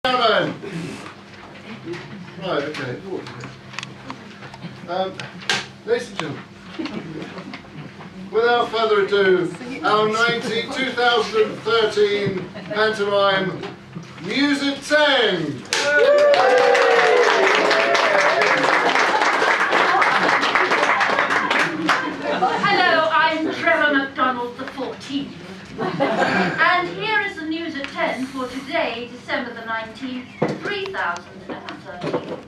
Right, okay. Ladies and gentlemen, without further ado, our 2013 pantomime Music 10. Hello, I'm Trevor MacDonald the 14th. And here is the news at 10 for today, December the 19th, 3013.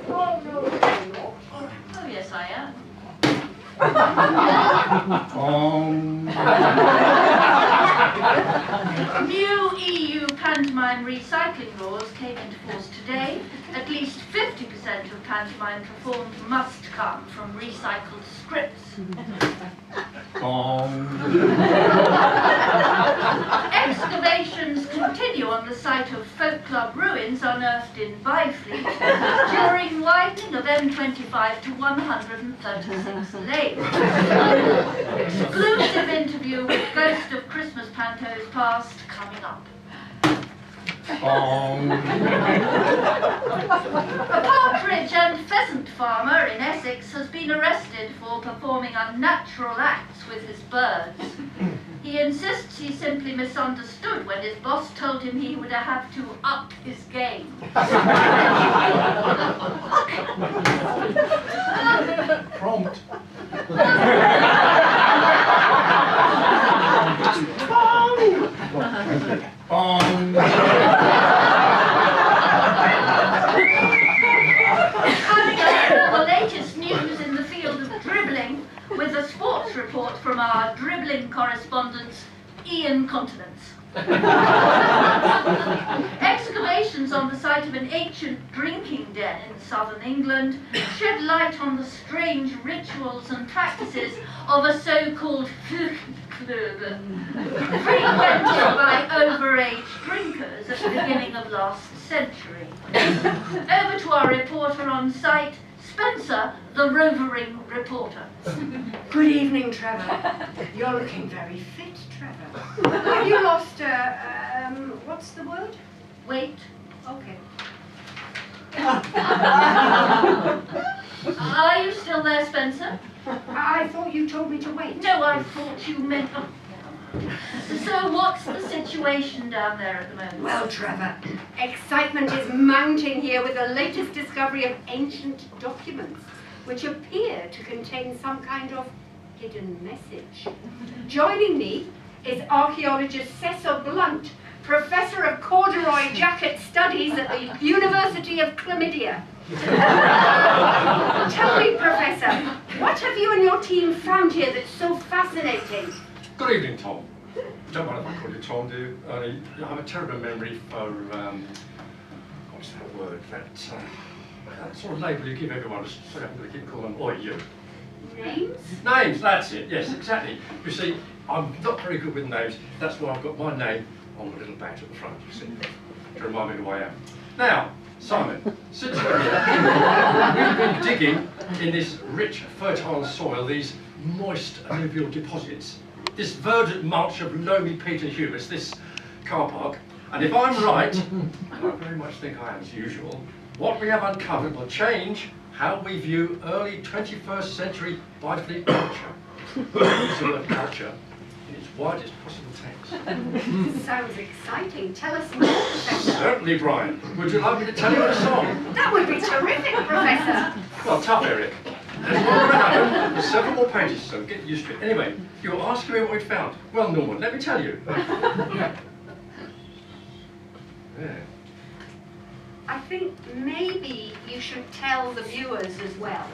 Oh, no, you're not. Oh, yes, I am. New EU pantomime recycling laws came into force today. At least 50% of pantomime performed must come from recycled scripts. Excavations continue on the site of folk club ruins unearthed in Byfleet during widening of M25 to 136 Lane. Exclusive interview with Ghost of Christmas Pantos Past coming up. A partridge and pheasant farmer in Essex has been arrested for performing unnatural acts with his birds. He insists he simply misunderstood when his boss told him he would have to up his game. Prompt. The latest news in the field of dribbling with a sports report from our dribbling correspondent, Ian Continence. Excavations on the site of an ancient drinking den in southern England shed light on the strange rituals and practices of a so-called frequented by overage drinkers at the beginning of last century. Over to our reporter on site, Spencer, the rovering reporter. Good evening, Trevor. You're looking very fit, Trevor. Have you lost, what's the word? Wait. Okay. Are you still there, Spencer? I thought you told me to wait. No, I thought you meant... Oh. So what's the situation down there at the moment? Well, Trevor, excitement is mounting here with the latest discovery of ancient documents, which appear to contain some kind of hidden message. Joining me is archaeologist Cecil Blunt, Professor of Corduroy Jacket Studies at the University of Chlamydia. Tell me, Professor, what have you and your team found here that's so fascinating? Good evening, Tom. Don't mind if I call you Tom, do you? I have a terrible memory for, what's that word? That sort of label you give everyone. Sorry, I'm going to keep calling them, oi, you. Names? Names, that's it, yes, exactly. You see, I'm not very good with names. That's why I've got my name on the little badge at the front, you see, to remind me who I am. Now, Simon, since we're here, we've been digging in this rich, fertile soil, these moist alluvial deposits, this verdant mulch of loamy peat and humus, this car park, and if I'm right, and I very much think I am as usual, what we have uncovered will change how we view early 21st century Byfleet culture. Use the word culture in its widest possible sense. Sounds exciting. Tell us more, Professor. Certainly, Brian. Would you like me to tell you a song? That would be terrific, Professor. Well, tough, Eric. There's more going to happen. There's several more pages, so get used to it. Anyway, you were asking me what we'd found. Well, Norman, let me tell you. Yeah. I think maybe you should tell the viewers as well.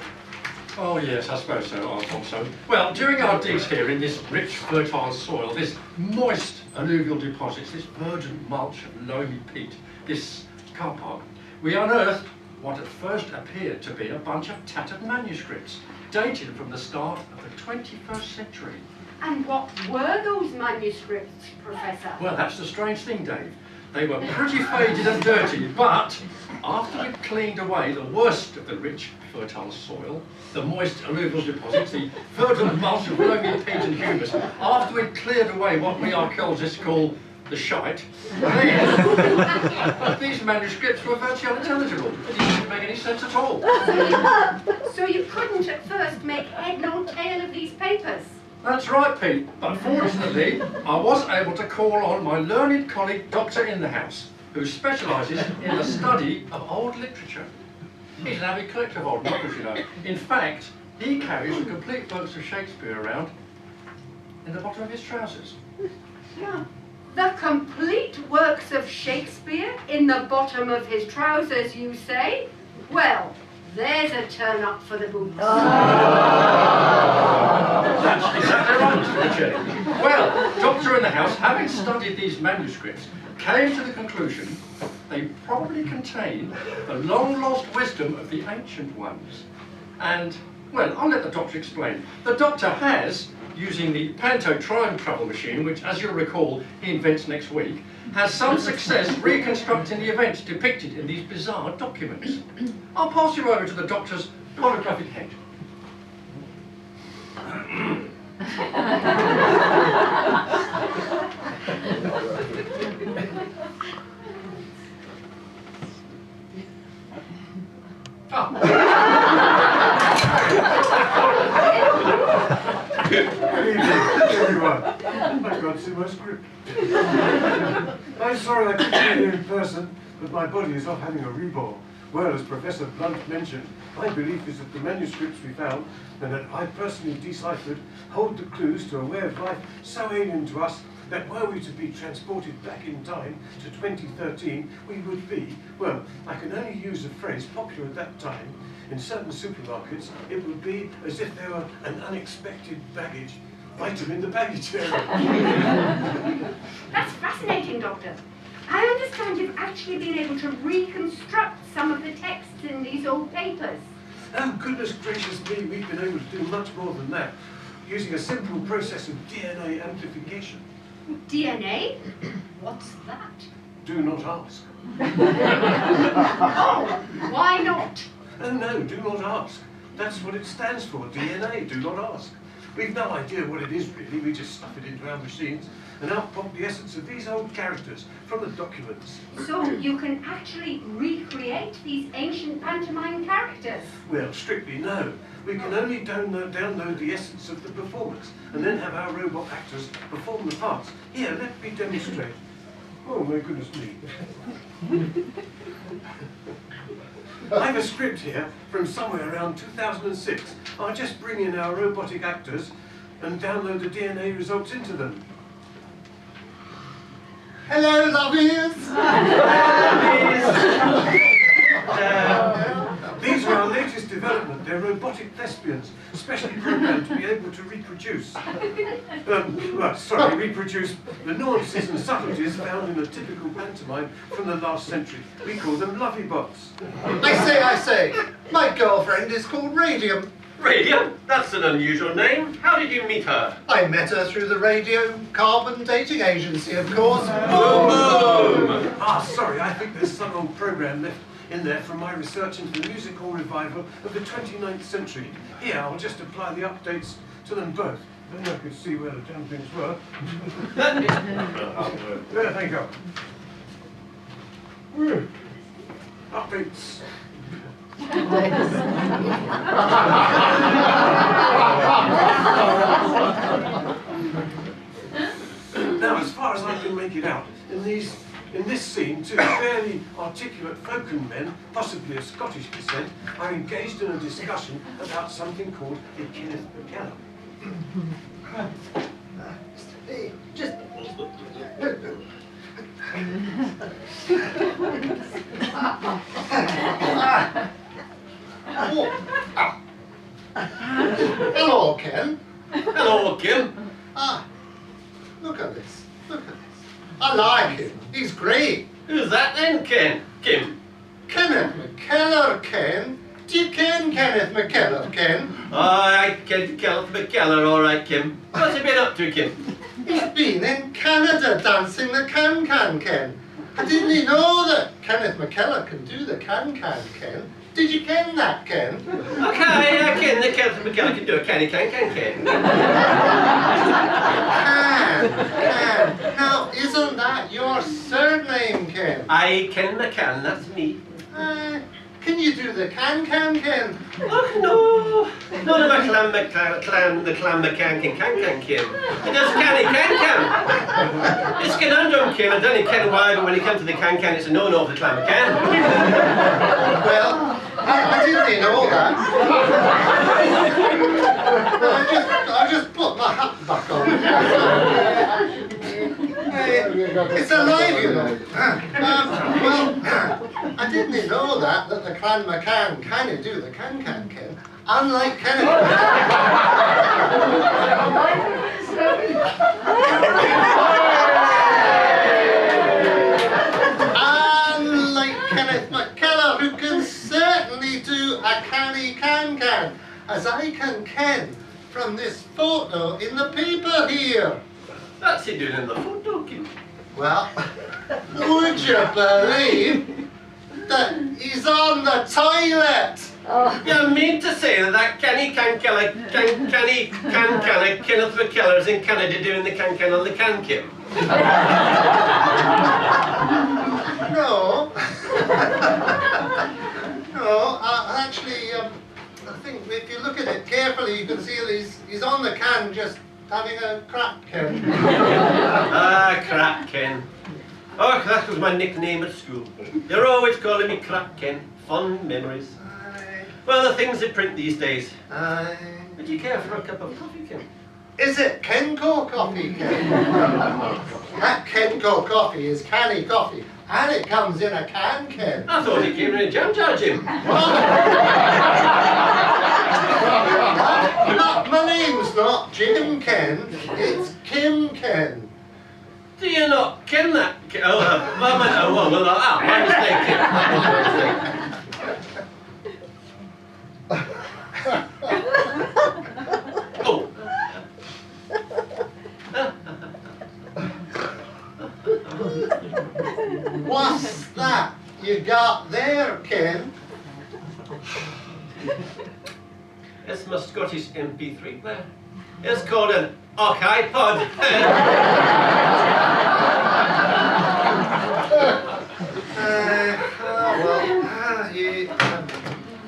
Oh, yes, I suppose so, Alfonso. Well, during our digs here in this rich, fertile soil, this moist alluvial deposits, this verdant mulch of loamy peat, this car park, we unearthed what at first appeared to be a bunch of tattered manuscripts, dated from the start of the 21st century. And what were those manuscripts, Professor? Well, that's the strange thing, Dave. They were pretty faded and dirty, but after we'd cleaned away the worst of the rich, fertile soil, the moist alluvial deposits, the verdant mulch of loamy peat and humus, after we'd cleared away what we archaeologists call the shite, then These manuscripts were virtually unintelligible. They didn't make any sense at all. So you couldn't at first make head nor tail of these papers? That's right, Pete. But fortunately, I was able to call on my learned colleague, Dr. In the House, who specialises in the study of old literature. He's an avid collector of old novels, you know. In fact, he carries the complete works of Shakespeare around in the bottom of his trousers. Yeah. The complete works of Shakespeare in the bottom of his trousers, you say? Well, there's a turn up for the boots. That's exactly right, Mr. Richard. Well, Doctor In the House, having studied these manuscripts, came to the conclusion they probably contain the long-lost wisdom of the ancient ones. And, well, I'll let the Doctor explain. The Doctor has, using the Panto time travel machine, which, as you'll recall, he invents next week, has some success reconstructing the events depicted in these bizarre documents. I'll pass you over to the Doctor's holographic head. Good evening, everyone. I've got to see my script. I'm sorry I couldn't be here in person, but my body is off having a reborn. Well, as Professor Blunt mentioned, my belief is that the manuscripts we found, and that I personally deciphered, hold the clues to a way of life so alien to us that were we to be transported back in time to 2013, we would be, well, I can only use a phrase popular at that time. In certain supermarkets, it would be as if there were an unexpected baggage item in the baggage area. That's fascinating, Doctor. I understand you've actually been able to reconstruct some of the texts in these old papers. Oh, goodness gracious me, we've been able to do much more than that, using a simple process of DNA amplification. DNA? What's that? Do not ask. Oh, why not? Oh no, do not ask. That's what it stands for, DNA, do not ask. We've no idea what it is really, we just stuff it into our machines and out pop the essence of these old characters from the documents. So you can actually recreate these ancient pantomime characters? Well, strictly no. We can only download the essence of the performance and then have our robot actors perform the parts. Here, let me demonstrate. Oh my goodness me. I have a script here from somewhere around 2006. I'll just bring in our robotic actors and download the DNA results into them. Hello, lovies! These are our latest development. They're robotic thespians, specially programmed to be able to reproduce. Reproduce the nuances and subtleties found in a typical pantomime from the last century. We call them lovey bots. I say, my girlfriend is called Radium. Radium? That's an unusual name. How did you meet her? I met her through the radio carbon dating agency, of course. Boom, boom! Ah, sorry, I think there's some old program left in there from my research into the musical revival of the 29th century. Here, I'll just apply the updates to them both. Then I could see where the damn things were. There, thank you. Updates. Now, as far as I can make it out, in this scene, two fairly articulate folk men, possibly of Scottish descent, are engaged in a discussion about something called a Kenneth McKellar. Just... Hello, Ken. Hello, Kim. Ah, look at this. Look at this. I like him. He's great. Who's that then, Ken? Kim. Kenneth McKellar, Ken. Do you ken Kenneth McKellar, Ken? I can Kenneth McKellar, all right, Kim. What's he been up to, Kim? He's been in Canada dancing the can-can, Ken. I didn't know that Kenneth McKellar can do the can-can, Ken. Did you ken that, Ken? Okay, I ken that Kenneth McKellar can do a can. Can. Now, isn't that that your surname, Ken? I Ken McCann, that's me. Can you do the can-can, Ken? Oh no! None of the clan McCann can Ken. He does canny can. It's conundrum, Ken. I don't ken why, but when it comes to the can, it's a no-no for the clan McCann. Well, I didn't know that. I just put my hat back on. It's alive, you know. Well, I didn't know that the clan McCann can do the can Ken. Unlike Kenneth. Unlike Kenneth McKellar, who can certainly do a canny can, as I can ken from this photo in the paper here. That's he doing in the photo, Ken. Well, would you believe that he's on the toilet? You mean to say that Kenneth McKellar's in Canada doing the can on the can, Kim? No. No, actually, I think if you look at it carefully, you can see that he's on the can just having a crap, Ken. Ah, Crap Ken. Oh, that was my nickname at school. They're always calling me Crap Ken. Fond memories. Aye. Well, the things they print these days. Aye. Would you care for a cup of coffee, Ken? Is it Kenco coffee, Ken? That Kenco coffee is canny coffee, and it comes in a can, Ken. I thought it came in a jam jar, Jim. My name's not Jim Ken, it's Kim Ken. Do you not ken that? Oh, my mistake, Kim. Oh. What's that you got there, Ken? It's my Scottish MP3 player. It's called an iPod.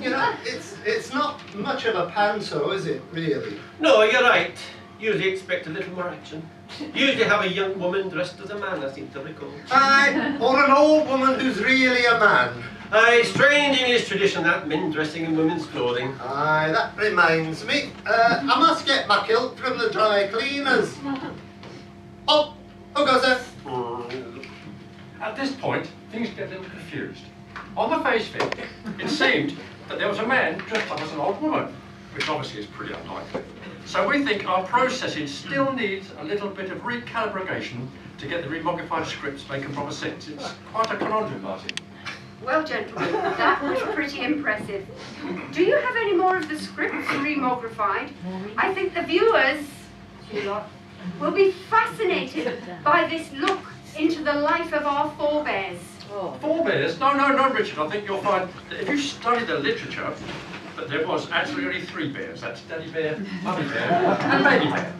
You know, it's not much of a panto, is it, really? No, you're right. Usually expect a little more action. Usually have a young woman dressed as a man, I seem to recall. Aye, or an old woman who's really a man. Aye, strange English tradition that, men dressing in women's clothing. Aye, that reminds me. I must get my kilt from the dry cleaners. Oh, goes there. At this point, things get a little confused. On the face of it, it seemed that there was a man dressed up as an old woman, which obviously is pretty unlikely. So we think our processing still needs a little bit of recalibration to get the remogrified scripts making proper sense. It's quite a conundrum, Martin. Well, gentlemen, that was pretty impressive. Do you have any more of the scripts remogrified? I think the viewers will be fascinated by this look into the life of our forebears. Forebears? No, Richard. I think you'll find that if you study the literature, that there was actually only 3 bears. That's Daddy Bear, Mummy Bear, and Baby Bear.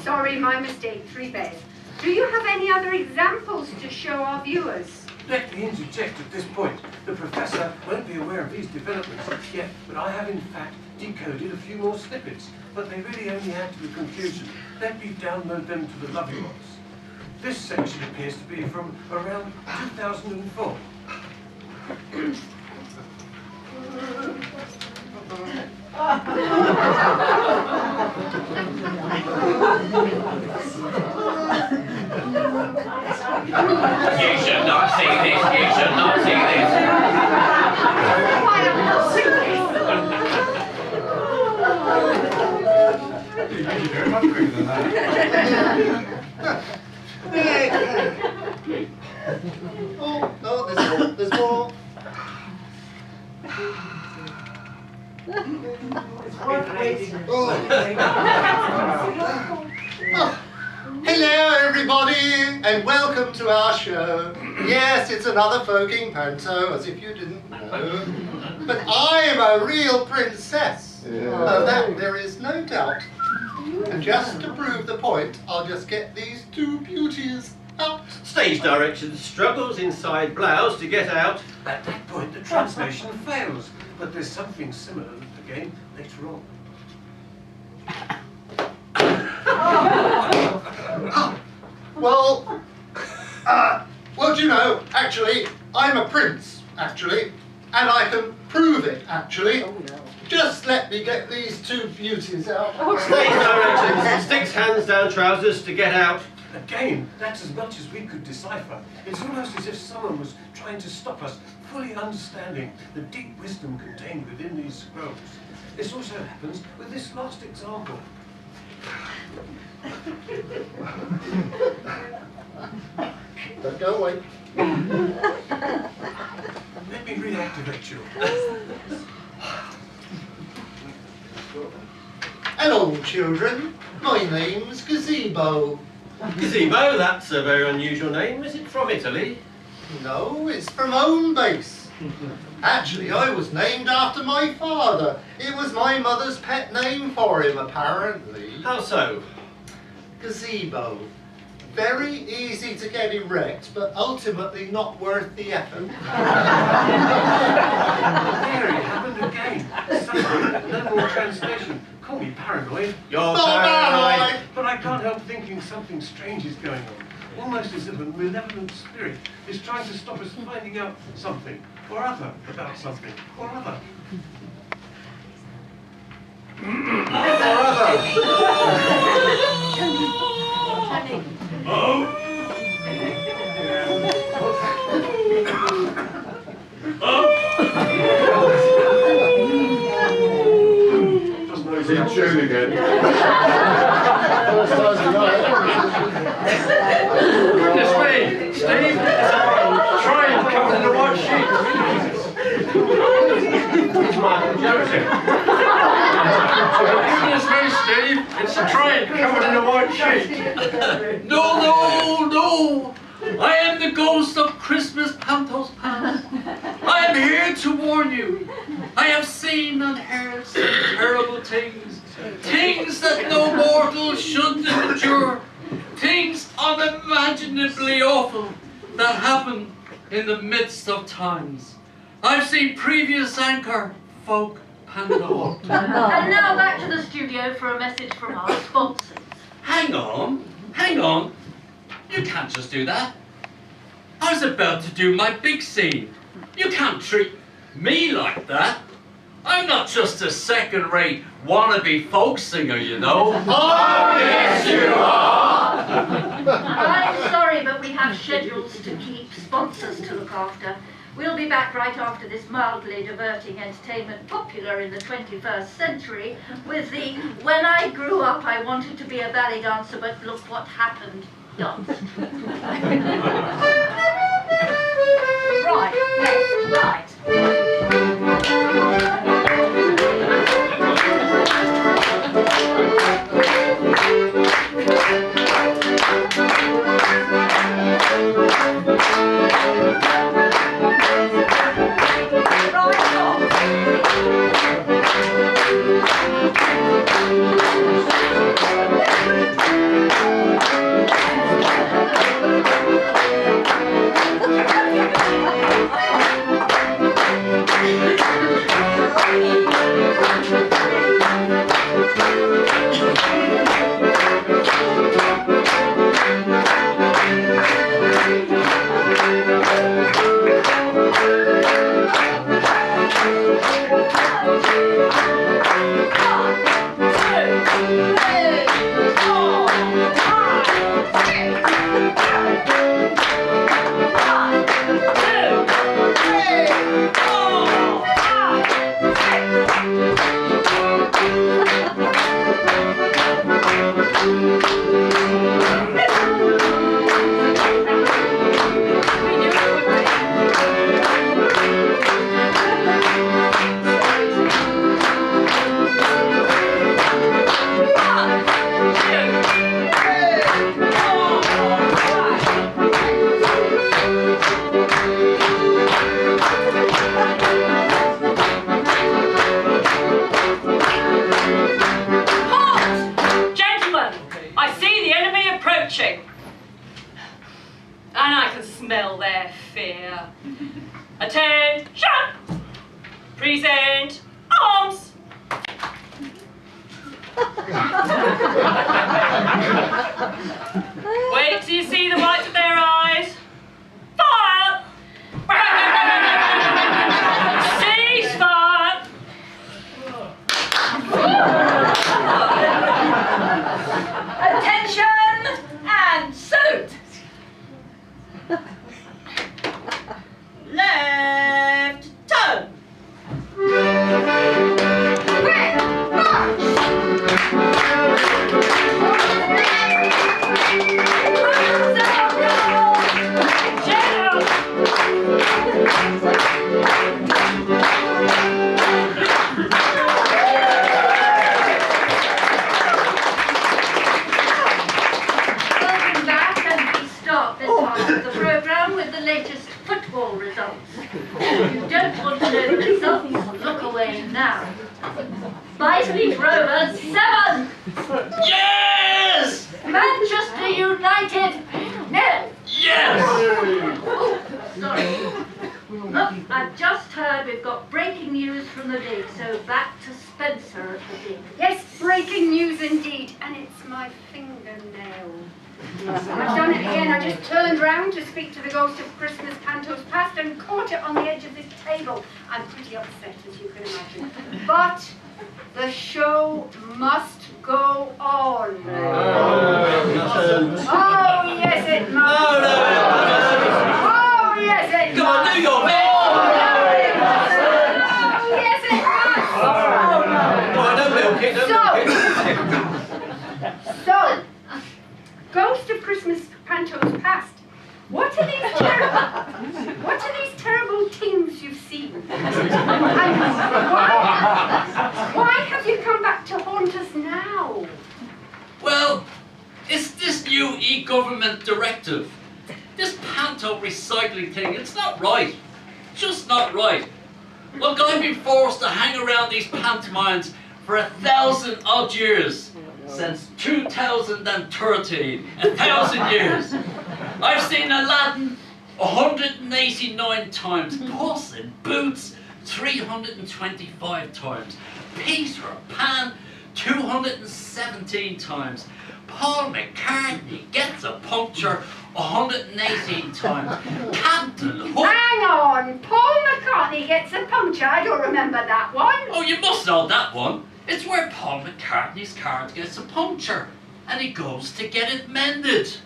Sorry, my mistake, 3 bears. Do you have any other examples to show our viewers? Let me interject at this point. The Professor won't be aware of these developments yet, but I have in fact decoded a few more snippets, but they really only add to the confusion. Let me download them to the lovely ones. This section appears to be from around 2004. You should not see this. You should not see this. Why am I not seeing You did very much quicker than that. Oh, no, there's more. Hello everybody, and welcome to our show. Yes, it's another folking panto, as if you didn't know. But I am a real princess. Of that there is no doubt. And just to prove the point, I'll just get these 2 beauties out. Stage direction struggles inside blouse to get out. At that point, the translation fails, but there's something similar again later on. Well, well, do you know, actually, I'm a prince, actually, and I can prove it, actually. Just let me get these two beauties out. Stage direction, sticks hands down trousers to get out. Again, that's as much as we could decipher. It's almost as if someone was trying to stop us fully understanding the deep wisdom contained within these scrolls. This also happens with this last example. Don't go away. Let me reactivate you. Hello, children. My name's Gazebo. Gazebo, that's a very unusual name. Is it from Italy? No, it's from home base. Actually, I was named after my father. It was my mother's pet name for him, apparently. How so? Gazebo. Very easy to get erect, but ultimately not worth the effort. There it happened again. Suddenly, no more translation. Call me paranoid. You're paranoid. But I can't help thinking something strange is going on. Almost as if a malevolent spirit is trying to stop us finding out something or other about something or other. Is he in tune again? First time tonight. Goodness me, Steve, try and come in the white sheet. Goodness me, Steve, it's a train covered in a white sheet. No, no, no! I am the ghost of Christmas Panto's past. I am here to warn you. I have seen and heard some terrible things. Things that no mortal should endure. Things unimaginably awful that happen in the midst of times. I've seen previous anchor folk Panto. And now back to the studio for a message from our sponsors. Hang on. You can't just do that. I was about to do my big scene. You can't treat me like that. I'm not just a second-rate wannabe folk singer, you know. Oh, yes, you are! I'm sorry, but we have schedules to keep, sponsors to look after. We'll be back right after this mildly diverting entertainment popular in the 21st century with the "When I grew up I wanted to be a ballet dancer, but look what happened" dance. Right, yes, right. Attention! Present arms! Wait till you see the whites of their eyes. Fire! Cease fire! Attention and salute! Left turn! Quick march! Welcome back, and we start this half of the programme with the latest football results. If you don't want to know the results, look away now. Byfleet Rovers 7! Yes! Manchester United 0! Yes! Oh, sorry. Look, I've just heard we've got breaking news from the league, so back to Spencer at the league. Yes, breaking news indeed, and it's my fingernail. I've done it again. I just turned round to speak to the ghost of Christmas Panto's past and caught it on the edge of this table. I'm pretty upset, as you can imagine. But the show must go on. Oh, yes, it must. Oh, yes, it must. Come on, do your bit! Oh, yes, it must. No, I don't milk it, don't milk it. So, Ghost of Christmas Panto's past. What are these terrible things you've seen? And why have you come back to haunt us now? Well, it's this new e-government directive. This panto recycling thing, it's not right. Just not right. Look, I've been forced to hang around these pantomimes for 1,000 odd years. Since 2013, 1,000 years. I've seen Aladdin 189 times, Puss in Boots 325 times, Peter Pan 217 times, Paul McCartney gets a puncture 118 times, Captain Hook... Hang on, Paul McCartney gets a puncture. I don't remember that one. Oh, you must know that one. It's where Paul McCartney's car gets a puncture and he goes to get it mended.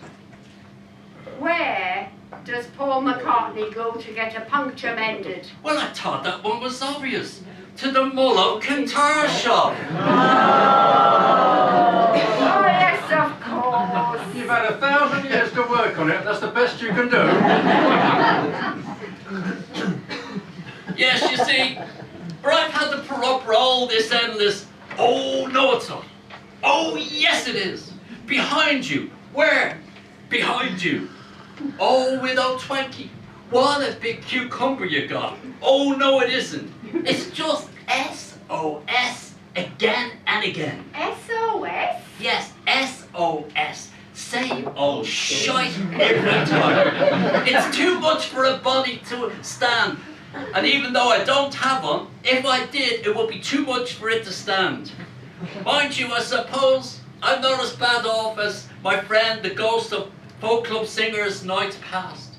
Where does Paul McCartney go to get a puncture mended? Well, I thought that one was obvious. To the Mullow Guitar Shop. Oh, yes, of course. You've had 1,000 years to work on it. That's the best you can do. Yes, you see, but I've had to put up for all this endless, oh, no it's not. Oh, yes it is. Behind you. Where? Behind you. Oh, without 20. What a big cucumber you got. Oh, no it isn't. It's just SOS again and again. SOS? Yes, SOS. Same old shite every time. It's too much for a body to stand. And even though I don't have one, if I did, it would be too much for it to stand. Mind you, I suppose I'm not as bad off as my friend, the ghost of folk club singers nights past.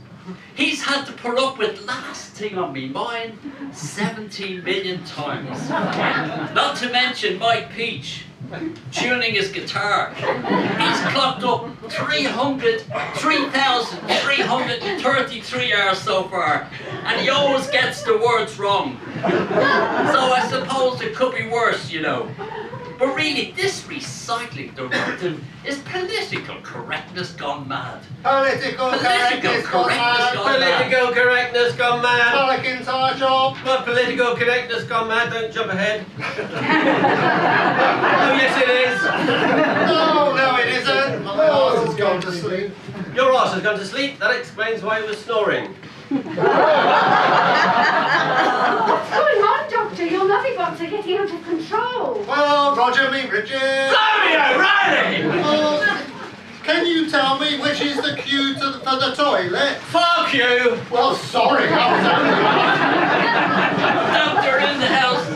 He's had to put up with last thing on me mind 17 million times. Not to mention Mike Peach tuning his guitar. He's clocked up 3,333 hours so far, and he always gets the words wrong. So I suppose it could be worse, you know. But really, this recycling directive is political correctness gone mad. Political correctness gone mad. Political correctness gone mad. Pelicans our job. What political correctness gone mad? Don't jump ahead. Oh, yes it is. No, no it isn't. My arse has gone to sleep. Your arse has gone to sleep. That explains why he was snoring. What's going on, Doctor? Your lovey-bots are getting out of control. Well, Roger me, Richard. Blimey O'Reilly! Oh, Can you tell me which is the queue for the toilet? Fuck you! Well, sorry, I was Doctor in the house,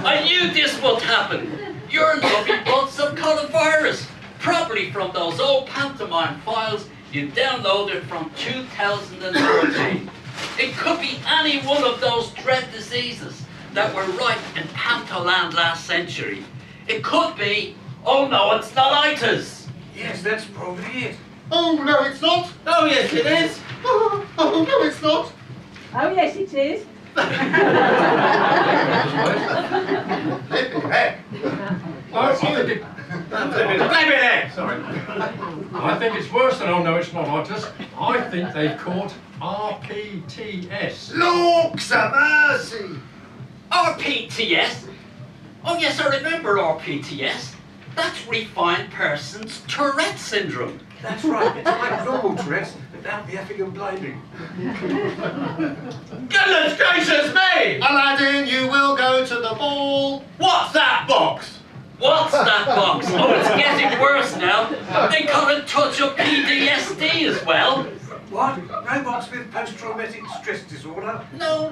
I knew this would happen. Your lovely butts have caught a virus, probably from those old pantomime files you downloaded from 2014. It could be any one of those dread diseases that were rife in Pantoland last century. It could be, oh no, it's not itis. Yes, that's probably it. Oh, no, it's not. Oh yes, it is. Oh, no, it's not. Oh, yes, it is. Flipping heck. Flipping heck. Sorry. I think it's worse than, oh no, it's not itis. I think they've caught RPTS. Looks a mercy. RPTS? Oh yes, I remember RPTS. That's refined person's Tourette syndrome. That's right, it's like normal Tourette's without the effing and blinding. Goodness gracious me! Aladdin, you will go to the ball. What's that box? What's that box? Oh, it's getting worse now. They got a touch of PTSD as well. What? Robots with post-traumatic stress disorder? No,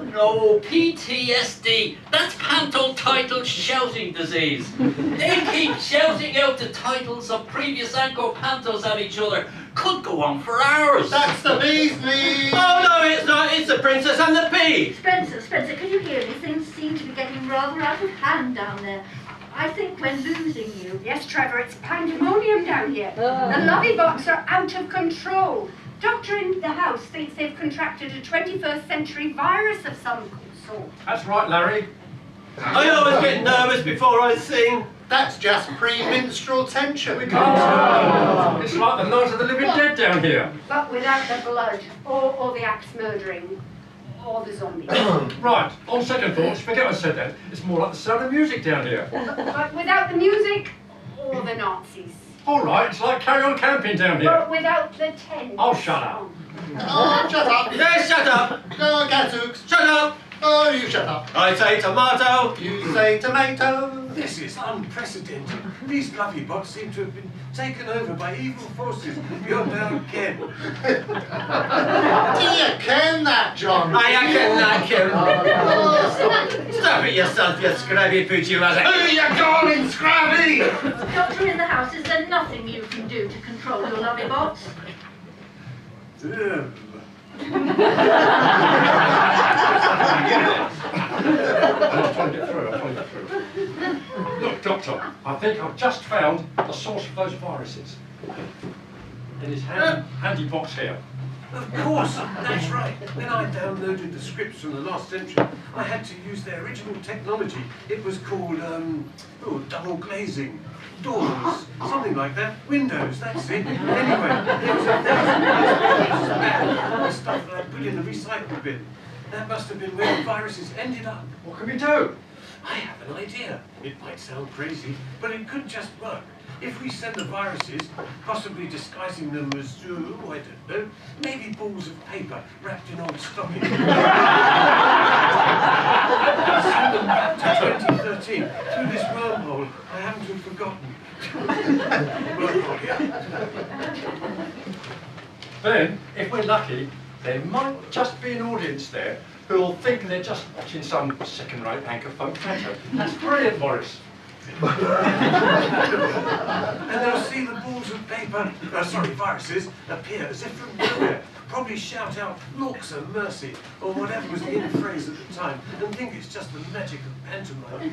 PTSD. That's Panto-titled shouting disease. They keep shouting out the titles of previous Anchor Pantos at each other. Could go on for hours. That's the bee's knees. Oh no, it's not. It's the Princess and the Pea. Spencer, can you hear me? Things seem to be getting rather out of hand down there. I think we're losing you. Yes, Trevor, it's pandemonium down here. The lovey bots are out of control. Doctor in the house thinks they've contracted a 21st century virus of some sort. That's right, Larry. I always get nervous before I sing. That's just pre-menstrual tension. We can't. It's like the night of the living dead down here. But without the blood, or the axe murdering, or the zombies. Right, on second thoughts, forget I said that. It's more like the sound of music down here. But without the music, or the Nazis. All right, it's like carry on camping down here. But without the tent. Oh, shut up. Oh, shut up. Yes, shut up. Oh, Gadzooks. Shut up. Oh, you shut up. I say tomato. You say tomato. This is unprecedented. These lovely bots seem to have been taken over by evil forces beyond our ken. Do you ken that, John? I can like him. Oh, Stop it yourself, you scrabby pooch, you as a... who you calling Scrabby? Doctor in the house, is there nothing you can do to control your lovey bots? I'm trying to get through. Look, Doctor, I think I've just found the source of those viruses. In his handy box here. Of course, that's right. When I downloaded the scripts from the last century, I had to use their original technology. It was called, double glazing. Doors, something like that. Windows, that's it. Anyway, there was 1,000 pieces of bad stuff that I put in the recycle bin. That must have been where the viruses ended up. What can we do? I have an idea. It might sound crazy, but it could just work. If we send the viruses, possibly disguising them as, I don't know, maybe balls of paper wrapped in old stocking. Send them back to 2013 through this wormhole I happen to have forgotten. Wormhole, yeah. Then, if we're lucky, there might just be an audience there who'll think they're just watching some second-rate Anchor folk panto. That's brilliant, Boris. And they'll see the balls of paper, viruses, appear as if from nowhere, probably shout out, "Looks a mercy," or whatever was the in phrase at the time, and think it's just the magic of pantomime.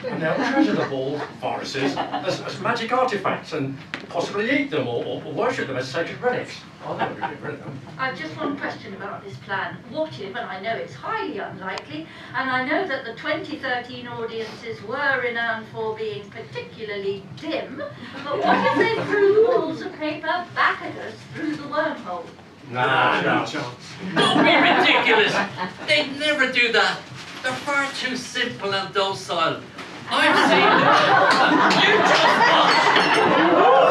And they'll treasure the ball viruses as magic artifacts and possibly eat them or worship them as sacred relics. I'll never be getting rid of them. I've just one question about this plan. What if, and I know it's highly unlikely, and I know that the 2013 audiences were renowned for being particularly dim, but what if they threw the balls of paper back at us through the wormhole? No chance. Don't be ridiculous. They'd never do that. They're far too simple and docile. I've seen them. You just watch.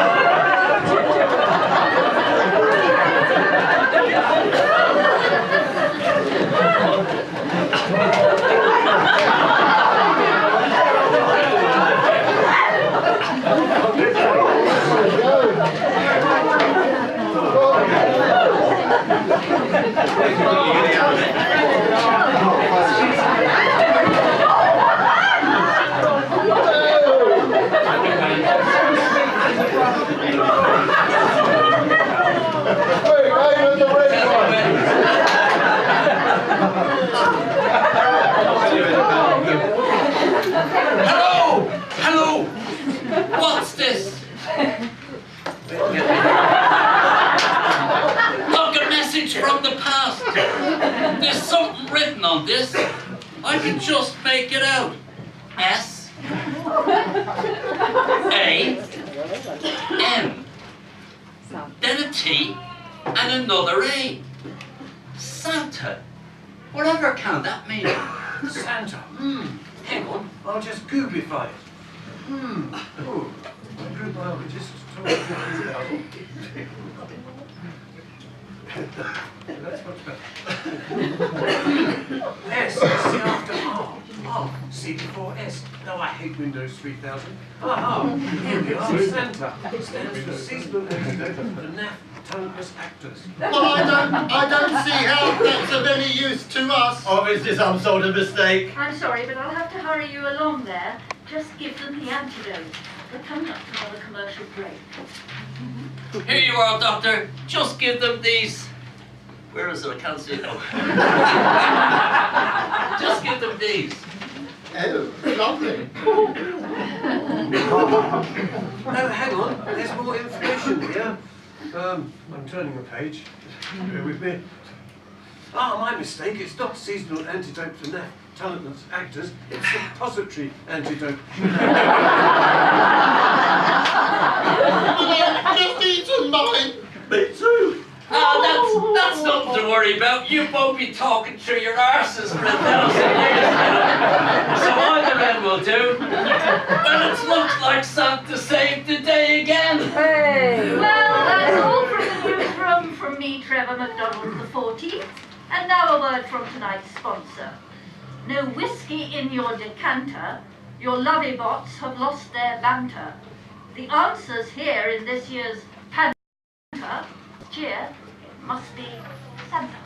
What's this? Look, a message from the past. There's something written on this. I can just make it out. S A M. Then a T and another A. Santa. Whatever can that mean? Santa. Hang on, I'll just Googlify it. Oh, my group biologist told me that. That's much better. S, C after R. R, C before S. No, I hate Windows 3000. Here we are. Santa stands for Seasonal Antidote for Naff Talentless Actors. Well, I don't see how that's of any use to us. Obviously some sort of mistake. I'm sorry, but I'll have to hurry you along there. Just give them the antidote. We're coming up to another commercial break. Here you are, Doctor. Just give them these. Where is it? I can't see it now. Just give them these. Oh, lovely. No, hang on. There's more information here. I'm turning the page. Bear with me. My mistake. It's not seasonal antidote for Naff Talentless Actors. It's suppository antidote. Just eaten mine. Me too. That's nothing to worry about. You won't be talking through your arses for 1,000 years now. So either end will do. Well, it looks like Santa saved the day again. Hey. Well, that's all from the newsroom from me, Trevor MacDonald the 14th. And now a word from tonight's sponsor. No whiskey in your decanter. Your lovey bots have lost their banter. The answers here in this year's Panta cheer, it must be Santa.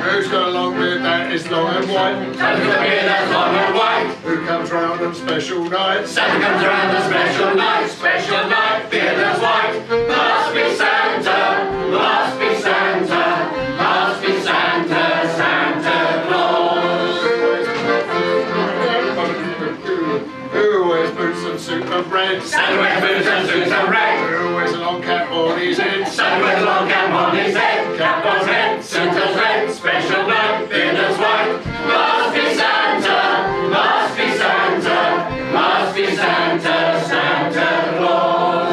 Who's got a long beard that is long and white? Who's got a beard that's long and white? Who comes round on special nights? Santa comes around on special night, beard that's white. Must be Santa, must be Santa, must be Santa, Santa Claus. Who wears boots and suit of red? Santa wears boots and suits of red. Who wears a long cap on his head? Santa wears a long cap on his head, cap on head, Santa's red, special night, beard that's white. Must be Santa, must be Santa, must be Santa, Santa Claus.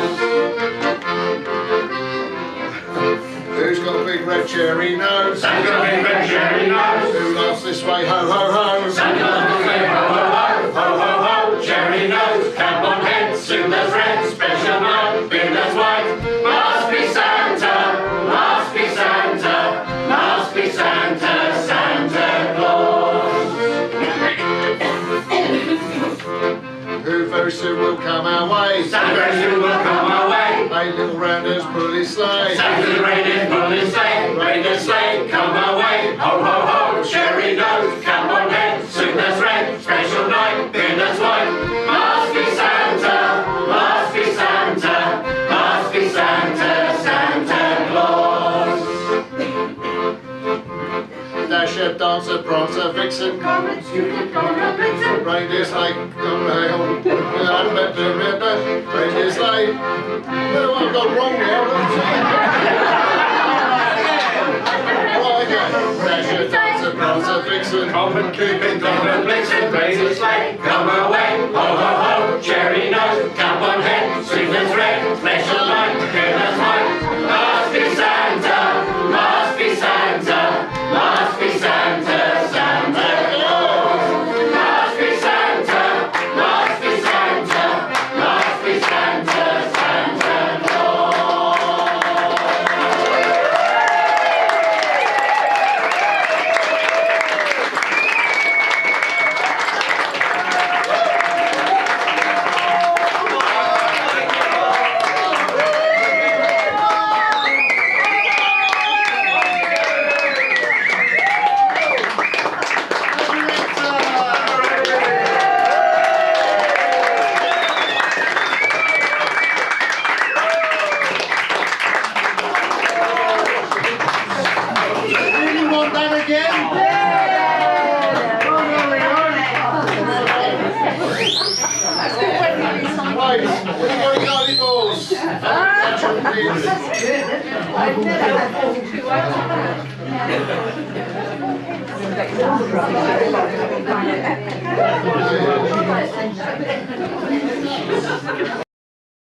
Who's got a big red cherry nose? Santa's got a big red cherry nose. Who laughs this way, ho ho ho? Santa laughs this way, ho ho ho, ho ho ho. Cherry nose, cap on head, suit that's red, special night, beard that's white. Must be Santa, must be Santa, must be Santa, Santa Claus. Who very soon will come our way? Santa very soon will come our way. Hey, little rounders, pull his sleigh. Santa's reindeer pull his sleigh, reindeer sleigh, come our way. Ho ho ho, cherry nose, cap on head, suit that's red, special night, beard that's white. Must be Santa, must be Santa, must be Santa, Santa Claus. Dasher, dancer, prancer, vixen. Comet, Cupid, Donner, Blitzen. Reindeer sleigh, reindeer sleigh. What have I got wrong now? Dasher, dancer, prancer, vixen. Comet, Cupid, Donner, Blitzen, reindeer sleigh, come our way. Ho ho ho, cherry nose, cap on head, suit that's red, special light, beard that's white. Must be Santa, must be Santa, must be Santa, Santa Claus. Must be Santa, must be Santa, must be Santa, Santa Claus. I've never